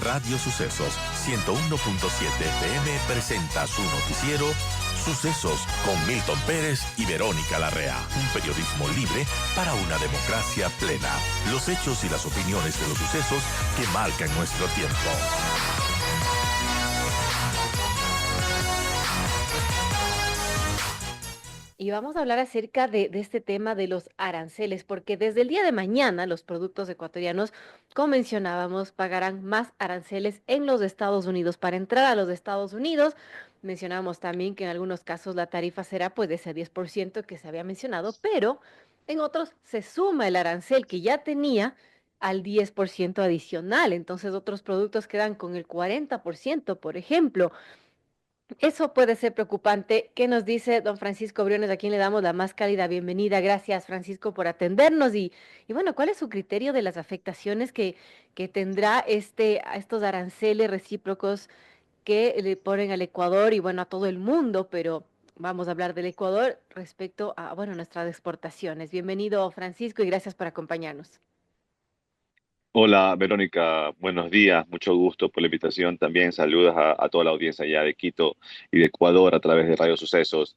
Radio Sucesos 101.7 FM presenta su noticiero Sucesos con Milton Pérez y Verónica Larrea. Un periodismo libre para una democracia plena. Los hechos y las opiniones de los sucesos que marcan nuestro tiempo. Y vamos a hablar acerca de este tema de los aranceles, porque desde el día de mañana los productos ecuatorianos, como mencionábamos, pagarán más aranceles en los Estados Unidos. Para entrar a los Estados Unidos, mencionábamos también que en algunos casos la tarifa será pues de ese 10% que se había mencionado, pero en otros se suma el arancel que ya tenía al 10% adicional. Entonces otros productos quedan con el 40%, por ejemplo. Eso puede ser preocupante. ¿Qué nos dice don Francisco Briones, a quien le damos la más cálida bienvenida? Gracias, Francisco, por atendernos. Y bueno, ¿cuál es su criterio de las afectaciones que tendrá a estos aranceles recíprocos que le ponen al Ecuador y bueno, a todo el mundo? Pero vamos a hablar del Ecuador respecto a, bueno, nuestras exportaciones. Bienvenido, Francisco, y gracias por acompañarnos. Hola Verónica, buenos días, mucho gusto por la invitación. También saludos a toda la audiencia allá de Quito y de Ecuador a través de Radio Sucesos.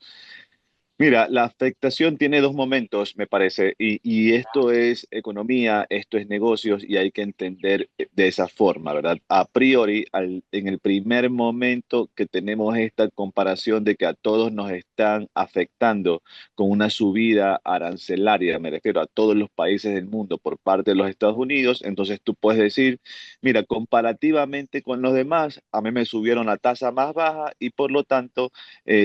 Mira, la afectación tiene dos momentos, me parece, y esto es economía, esto es negocios y hay que entender de esa forma, ¿verdad? A priori, en el primer momento que tenemos esta comparación de que a todos nos están afectando con una subida arancelaria, me refiero a todos los países del mundo por parte de los Estados Unidos, entonces tú puedes decir, mira, comparativamente con los demás, a mí me subieron la tasa más baja y por lo tanto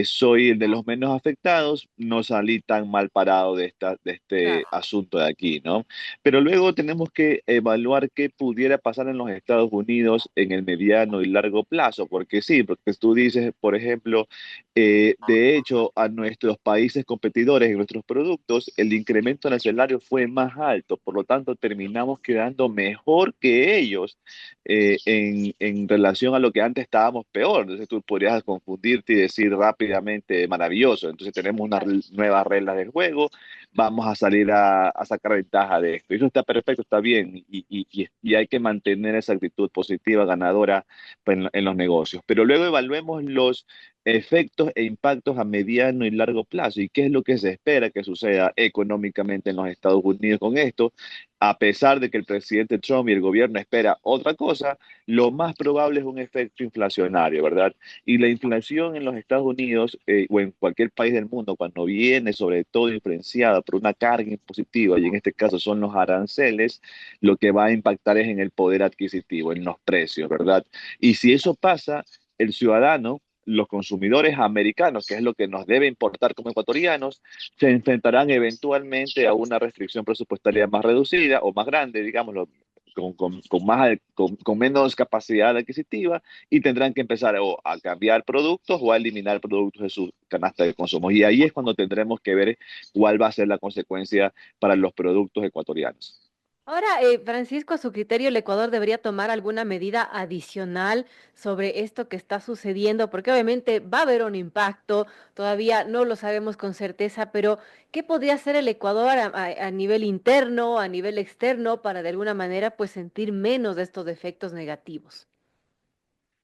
soy el de los menos afectados, no salí tan mal parado de este Claro. asunto de aquí, ¿no? Pero luego tenemos que evaluar qué pudiera pasar en los Estados Unidos en el mediano y largo plazo, porque sí, porque tú dices, por ejemplo, de hecho, a nuestros países competidores en nuestros productos, el incremento arancelario fue más alto, por lo tanto, terminamos quedando mejor que ellos en relación a lo que antes estábamos peor. Entonces tú podrías confundirte y decir rápidamente maravilloso. Entonces tenemos unas Claro. nuevas reglas del juego, vamos a salir a sacar ventaja de esto. Y eso está perfecto, está bien y hay que mantener esa actitud positiva, ganadora en los negocios. Pero luego evaluemos los efectos e impactos a mediano y largo plazo y qué es lo que se espera que suceda económicamente en los Estados Unidos con esto. A pesar de que el presidente Trump y el gobierno espera otra cosa, lo más probable es un efecto inflacionario, ¿verdad? Y la inflación en los Estados Unidos o en cualquier país del mundo, cuando viene sobre todo influenciada por una carga impositiva, y en este caso son los aranceles, lo que va a impactar es en el poder adquisitivo, en los precios, ¿verdad? Y si eso pasa, el ciudadano, los consumidores americanos, que es lo que nos debe importar como ecuatorianos, se enfrentarán eventualmente a una restricción presupuestaria más reducida o más grande, digámoslo, con menos capacidad adquisitiva y tendrán que empezar a cambiar productos o a eliminar productos de su canasta de consumo. Y ahí es cuando tendremos que ver cuál va a ser la consecuencia para los productos ecuatorianos. Ahora, Francisco, a su criterio, ¿el Ecuador debería tomar alguna medida adicional sobre esto que está sucediendo? Porque obviamente va a haber un impacto, todavía no lo sabemos con certeza, pero ¿qué podría hacer el Ecuador a nivel interno, a nivel externo, para de alguna manera pues sentir menos de estos efectos negativos?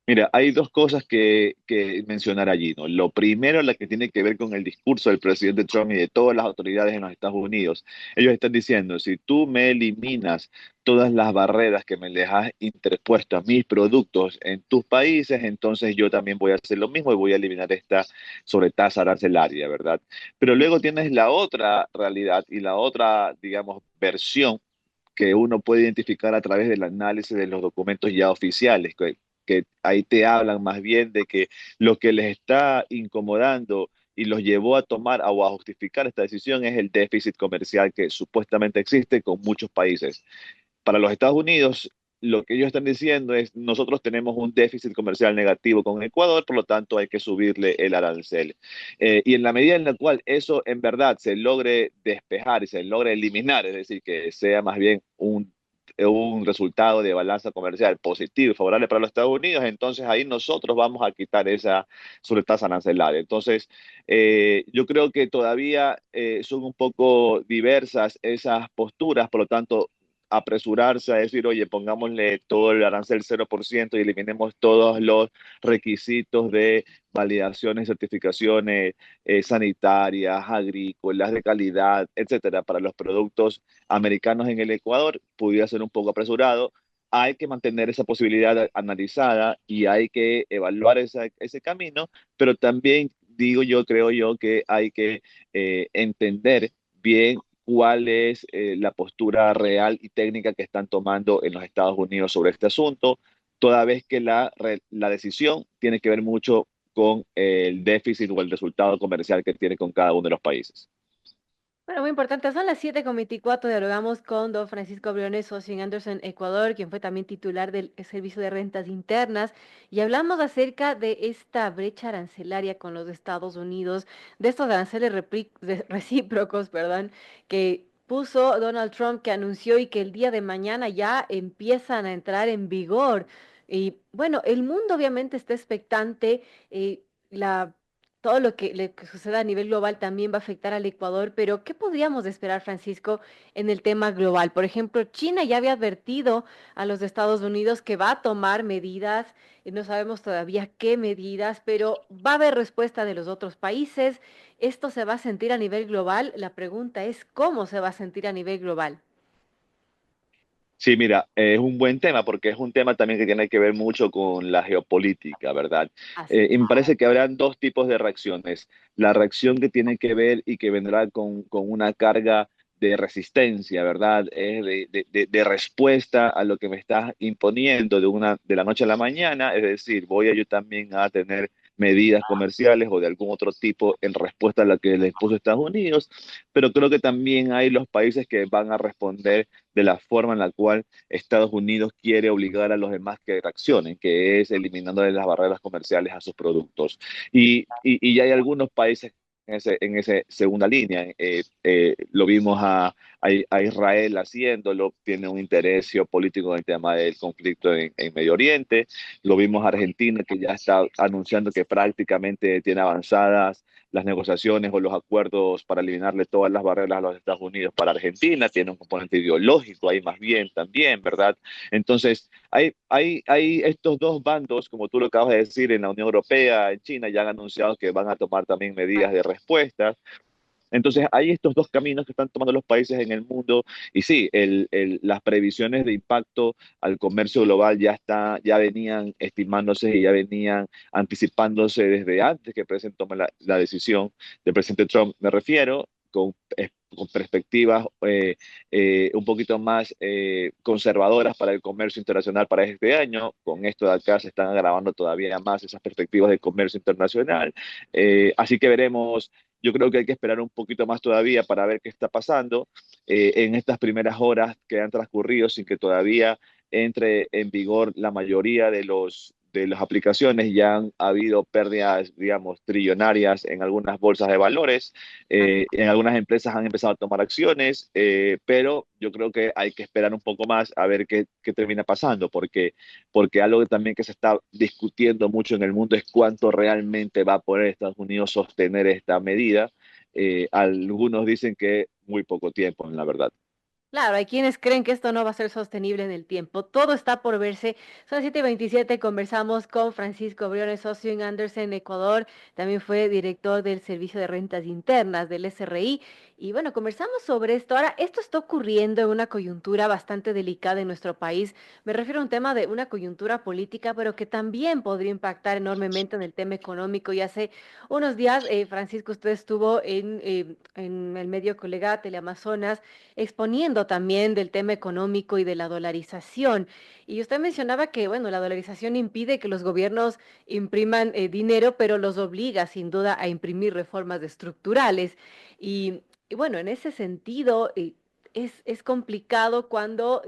Mira, hay dos cosas que mencionar allí, ¿no? Lo primero, la que tiene que ver con el discurso del presidente Trump y de todas las autoridades en los Estados Unidos. Ellos están diciendo, si tú me eliminas todas las barreras que me les has interpuesto a mis productos en tus países, entonces yo también voy a hacer lo mismo y voy a eliminar esta sobretasa arancelaria, ¿verdad? Pero luego tienes la otra realidad y la otra, digamos, versión que uno puede identificar a través del análisis de los documentos ya oficiales, que ahí te hablan más bien de que lo que les está incomodando y los llevó a tomar o a justificar esta decisión es el déficit comercial que supuestamente existe con muchos países. Para los Estados Unidos, lo que ellos están diciendo es, nosotros tenemos un déficit comercial negativo con Ecuador, por lo tanto hay que subirle el arancel. Y en la medida en la cual eso en verdad se logre despejar y se logre eliminar, es decir, que sea más bien un resultado de balanza comercial positivo y favorable para los Estados Unidos, entonces ahí nosotros vamos a quitar esa sobretasa arancelaria. Entonces, yo creo que todavía son un poco diversas esas posturas, por lo tanto, apresurarse a decir, oye, pongámosle todo el arancel 0% y eliminemos todos los requisitos de validaciones, certificaciones sanitarias, agrícolas, de calidad, etcétera, para los productos americanos en el Ecuador, pudiera ser un poco apresurado. Hay que mantener esa posibilidad analizada y hay que evaluar ese camino, pero también digo yo, creo yo que hay que entender bien cuál es la postura real y técnica que están tomando en los Estados Unidos sobre este asunto, toda vez que la decisión tiene que ver mucho con el déficit o el resultado comercial que tiene con cada uno de los países. Bueno, muy importante. Son las 7:24. Dialogamos con don Francisco Briones, socio en Anderson, Ecuador, quien fue también titular del Servicio de Rentas Internas. Y hablamos acerca de esta brecha arancelaria con los Estados Unidos, de estos aranceles recíprocos, perdón, que puso Donald Trump, que anunció y que el día de mañana ya empiezan a entrar en vigor. Y bueno, el mundo obviamente está expectante. La todo lo que suceda a nivel global también va a afectar al Ecuador, pero ¿qué podríamos esperar, Francisco, en el tema global? Por ejemplo, China ya había advertido a los Estados Unidos que va a tomar medidas, no sabemos todavía qué medidas, pero va a haber respuesta de los otros países. ¿Esto se va a sentir a nivel global? La pregunta es, ¿cómo se va a sentir a nivel global? Sí, mira, es un buen tema porque es un tema también que tiene que ver mucho con la geopolítica, ¿verdad? Así Y es. me parece que habrán dos tipos de reacciones. La reacción que tiene que ver y que vendrá con una carga de resistencia, ¿verdad? Es de respuesta a lo que me estás imponiendo de la noche a la mañana, es decir, voy a yo también a tener medidas comerciales o de algún otro tipo en respuesta a lo que le impuso Estados Unidos, pero creo que también hay los países que van a responder de la forma en la cual Estados Unidos quiere obligar a los demás que reaccionen, que es eliminándole las barreras comerciales a sus productos. Y ya hay algunos países en esa segunda línea. Lo vimos a Israel haciéndolo, tiene un interés geopolítico en el tema del conflicto en Medio Oriente. Lo vimos a Argentina, que ya está anunciando que prácticamente tiene avanzadas las negociaciones o los acuerdos para eliminarle todas las barreras a los Estados Unidos para Argentina, tiene un componente ideológico ahí más bien también, ¿verdad? Entonces, hay estos dos bandos, como tú lo acabas de decir, en la Unión Europea, en China, ya han anunciado que van a tomar también medidas de respuesta. Entonces, hay estos dos caminos que están tomando los países en el mundo y sí, las previsiones de impacto al comercio global ya venían estimándose y ya venían anticipándose desde antes que el presidente tome la decisión del presidente Trump, me refiero, con perspectivas un poquito más conservadoras para el comercio internacional para este año. Con esto de acá se están agravando todavía más esas perspectivas de comercio internacional. Así que veremos. Yo creo que hay que esperar un poquito más todavía para ver qué está pasando en estas primeras horas que han transcurrido sin que todavía entre en vigor la mayoría de las aplicaciones. Ya han habido pérdidas, digamos, trillonarias en algunas bolsas de valores. En algunas empresas han empezado a tomar acciones, pero yo creo que hay que esperar un poco más a ver qué termina pasando, porque algo que también que se está discutiendo mucho en el mundo es cuánto realmente va a poder Estados Unidos sostener esta medida. Algunos dicen que muy poco tiempo, en la verdad. Claro, hay quienes creen que esto no va a ser sostenible en el tiempo. Todo está por verse. Son 7:27. Conversamos con Francisco Briones, socio en Andersen, Ecuador. También fue director del Servicio de Rentas Internas del SRI. Y bueno, conversamos sobre esto. Ahora, esto está ocurriendo en una coyuntura bastante delicada en nuestro país. Me refiero a un tema de una coyuntura política, pero que también podría impactar enormemente en el tema económico. Y hace unos días, Francisco, usted estuvo en el medio colega Teleamazonas exponiendo también del tema económico y de la dolarización. Y usted mencionaba que, bueno, la dolarización impide que los gobiernos impriman dinero, pero los obliga sin duda a imprimir reformas estructurales. Y bueno, en ese sentido, es complicado cuando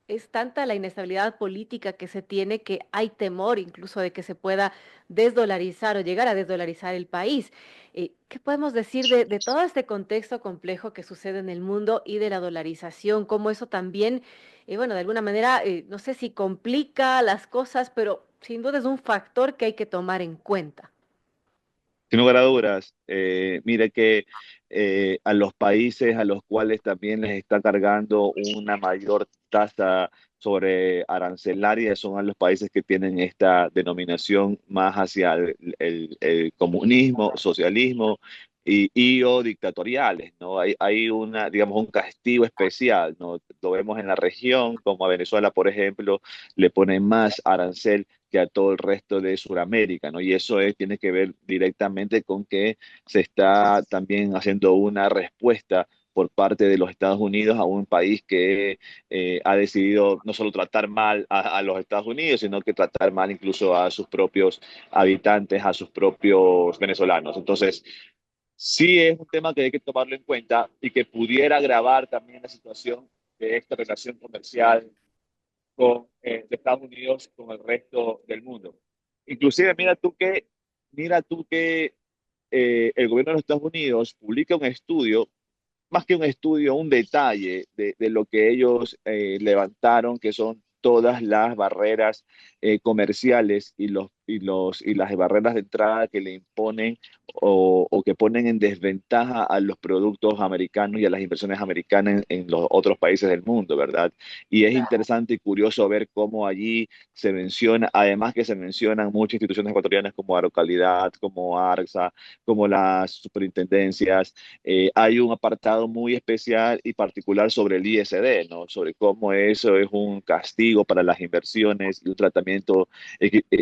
es tanta la inestabilidad política que se tiene que hay temor incluso de que se pueda desdolarizar o llegar a desdolarizar el país. ¿Qué podemos decir de todo este contexto complejo que sucede en el mundo y de la dolarización? Cómo eso también, bueno, de alguna manera, no sé si complica las cosas, pero sin duda es un factor que hay que tomar en cuenta. Sin lugar a dudas, mire que a los países a los cuales también les está cargando una mayor tasa sobre arancelaria son a los países que tienen esta denominación más hacia el comunismo, socialismo y o dictatoriales, ¿no? Hay una, digamos, un castigo especial, ¿no? Lo vemos en la región, como a Venezuela, por ejemplo, le ponen más arancel que a todo el resto de Sudamérica, ¿no? Y eso tiene que ver directamente con que se está también haciendo una respuesta por parte de los Estados Unidos a un país que ha decidido no solo tratar mal a los Estados Unidos, sino que tratar mal incluso a sus propios habitantes, a sus propios venezolanos. Entonces, sí es un tema que hay que tomarlo en cuenta y que pudiera agravar también la situación de esta relación comercial con de Estados Unidos con el resto del mundo. Inclusive, mira tú que el gobierno de los Estados Unidos publica un estudio, más que un estudio, un detalle de lo que ellos levantaron, que son todas las barreras comerciales y las barreras de entrada que le imponen o que ponen en desventaja a los productos americanos y a las inversiones americanas en los otros países del mundo, ¿verdad? Y es interesante y curioso ver cómo allí se menciona, además que se mencionan muchas instituciones ecuatorianas como Arocalidad, como ARSA, como las superintendencias. Hay un apartado muy especial y particular sobre el ISD, ¿no? Sobre cómo eso es un castigo para las inversiones y un tratamiento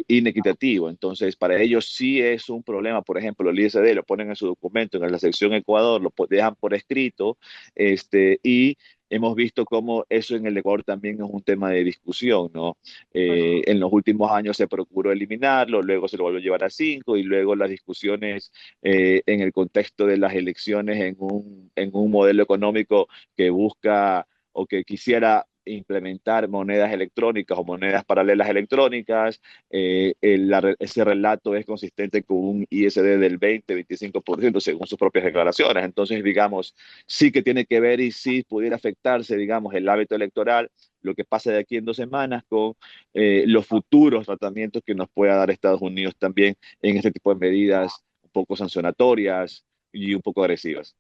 inequitativo. Entonces, para ellos sí es un problema. Por ejemplo, el ISD lo ponen en su documento, en la sección Ecuador, dejan por escrito, y hemos visto cómo eso en el Ecuador también es un tema de discusión, ¿no? En los últimos años se procuró eliminarlo, luego se lo volvió a llevar a 5 y luego las discusiones en el contexto de las elecciones en un modelo económico que busca o que quisiera implementar monedas electrónicas o monedas paralelas electrónicas. Ese relato es consistente con un ISD del 20-25% según sus propias declaraciones. Entonces, digamos, sí que tiene que ver y sí pudiera afectarse, digamos, el hábito electoral, lo que pasa de aquí en 2 semanas con los futuros tratamientos que nos pueda dar Estados Unidos también en este tipo de medidas un poco sancionatorias y un poco agresivas.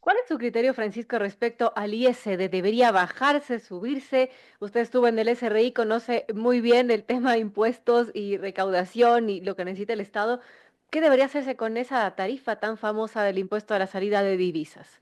¿Cuál es su criterio, Francisco, respecto al ISD? ¿Debería bajarse, subirse? Usted estuvo en el SRI, conoce muy bien el tema de impuestos y recaudación y lo que necesita el Estado. ¿Qué debería hacerse con esa tarifa tan famosa del impuesto a la salida de divisas?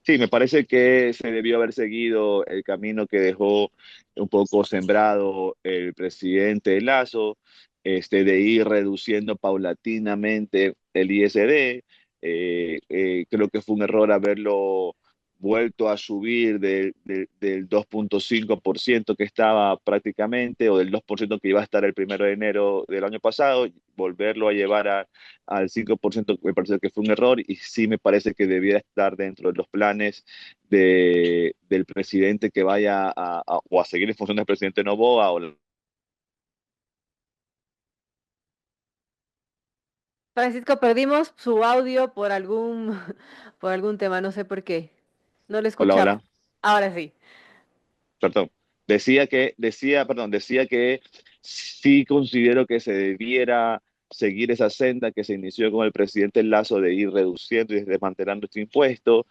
Sí, me parece que se debió haber seguido el camino que dejó un poco sembrado el presidente Lazo, de ir reduciendo paulatinamente el ISD. Creo que fue un error haberlo vuelto a subir del 2,5% que estaba prácticamente, o del 2% que iba a estar el 1 de enero del año pasado, volverlo a llevar al 5% me parece que fue un error y sí me parece que debiera estar dentro de los planes del presidente que vaya o a seguir en función del presidente Noboa. Francisco, perdimos su audio por algún, por algún tema, no sé por qué. No lo Hola, escuchaba. hola. Ahora sí. Perdón, decía que sí considero que se debiera seguir esa senda que se inició con el presidente Lazo de ir reduciendo y desmantelando este impuesto,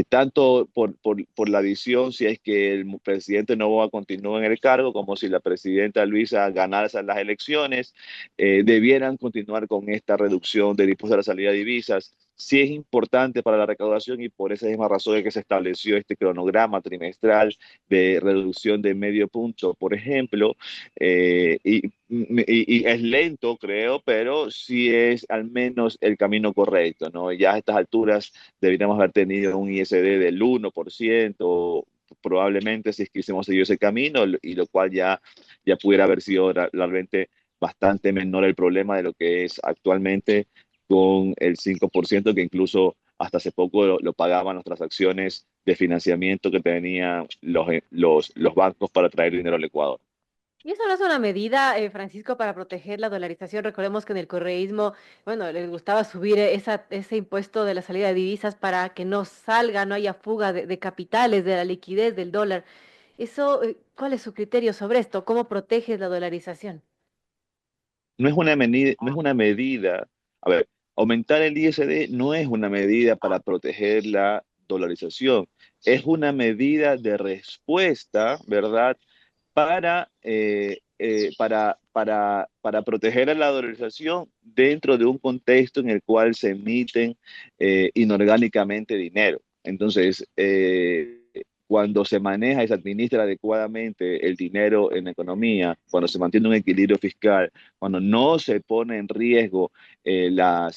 tanto por la visión si es que el presidente Noboa continúa en el cargo, como si la presidenta Luisa ganara las elecciones, debieran continuar con esta reducción del impuesto a la salida de divisas. Sí es importante para la recaudación y por esa misma razón es que se estableció este cronograma trimestral de reducción de medio punto, por ejemplo, y es lento, creo, pero sí es al menos el camino correcto, ¿no? Ya a estas alturas deberíamos haber tenido un ISD del 1%, probablemente si es que hiciéramos seguido ese camino, y lo cual ya pudiera haber sido realmente bastante menor el problema de lo que es actualmente con el 5% que incluso hasta hace poco lo pagaban las transacciones de financiamiento que tenían los bancos para traer dinero al Ecuador. Y eso no es una medida, Francisco, para proteger la dolarización. Recordemos que en el correísmo, bueno, les gustaba subir ese impuesto de la salida de divisas para que no salga, no haya fuga de capitales, de la liquidez del dólar. Eso, ¿cuál es su criterio sobre esto? ¿Cómo proteges la dolarización? No es una medida, a ver, aumentar el ISD no es una medida para proteger la dolarización, es una medida de respuesta, ¿verdad? Para proteger a la dolarización dentro de un contexto en el cual se emiten inorgánicamente dinero. Entonces, cuando se maneja y se administra adecuadamente el dinero en la economía, cuando se mantiene un equilibrio fiscal, cuando no se pone en riesgo la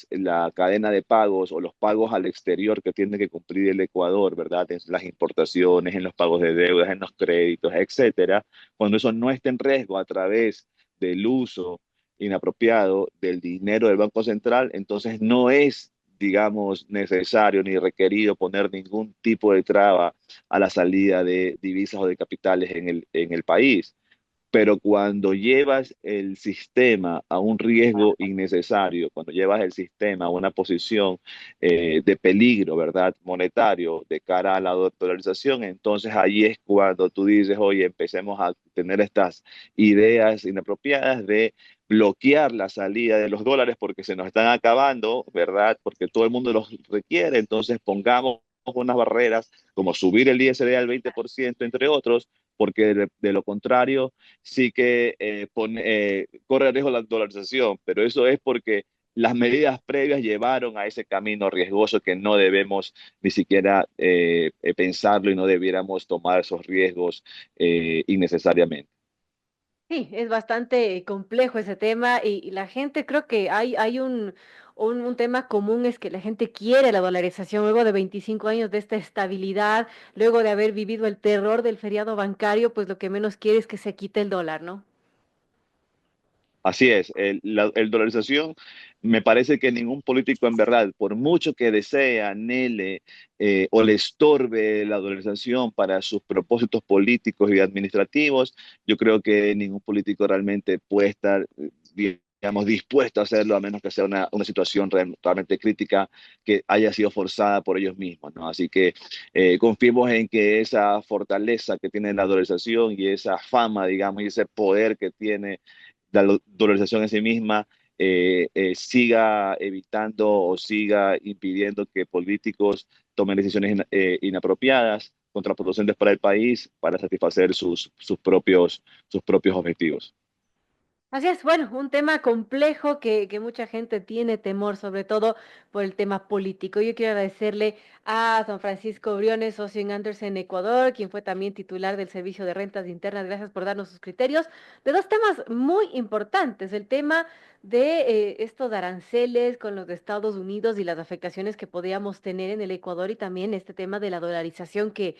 cadena de pagos o los pagos al exterior que tiene que cumplir el Ecuador, ¿verdad? En las importaciones, en los pagos de deudas, en los créditos, etcétera, cuando eso no esté en riesgo a través del uso inapropiado del dinero del Banco Central, entonces no es, digamos, necesario ni requerido poner ningún tipo de traba a la salida de divisas o de capitales en el país. Pero cuando llevas el sistema a un riesgo innecesario, cuando llevas el sistema a una posición de peligro, ¿verdad? Monetario de cara a la dolarización, entonces ahí es cuando tú dices, oye, empecemos a tener estas ideas inapropiadas de bloquear la salida de los dólares porque se nos están acabando, ¿verdad? Porque todo el mundo los requiere, entonces pongamos unas barreras como subir el ISD al 20%, entre otros, porque de lo contrario sí que corre riesgo la dolarización, pero eso es porque las medidas previas llevaron a ese camino riesgoso que no debemos ni siquiera pensarlo y no debiéramos tomar esos riesgos innecesariamente. Sí, es bastante complejo ese tema y la gente creo que hay un tema común es que la gente quiere la dolarización luego de 25 años de esta estabilidad, luego de haber vivido el terror del feriado bancario, pues lo que menos quiere es que se quite el dólar, ¿no? Así es, el dolarización me parece que ningún político en verdad, por mucho que desee, anhele o le estorbe la dolarización para sus propósitos políticos y administrativos, yo creo que ningún político realmente puede estar, digamos, dispuesto a hacerlo a menos que sea una situación realmente crítica que haya sido forzada por ellos mismos, ¿no? Así que confiemos en que esa fortaleza que tiene la dolarización y esa fama, digamos, y ese poder que tiene la dolarización en sí misma siga evitando o siga impidiendo que políticos tomen decisiones inapropiadas, contraproducentes para el país, para satisfacer sus propios objetivos. Así es, bueno, un tema complejo que mucha gente tiene temor, sobre todo por el tema político. Yo quiero agradecerle a don Francisco Briones, socio en Andersen Ecuador, quien fue también titular del Servicio de Rentas Internas. Gracias por darnos sus criterios de dos temas muy importantes. El tema de estos aranceles con los de Estados Unidos y las afectaciones que podríamos tener en el Ecuador y también este tema de la dolarización que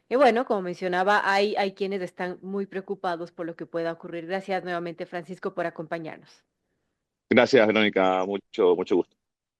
bueno, como mencionaba, hay quienes están muy preocupados por lo que pueda ocurrir. Gracias nuevamente, Francisco, por acompañarnos. Gracias, Verónica. Mucho gusto.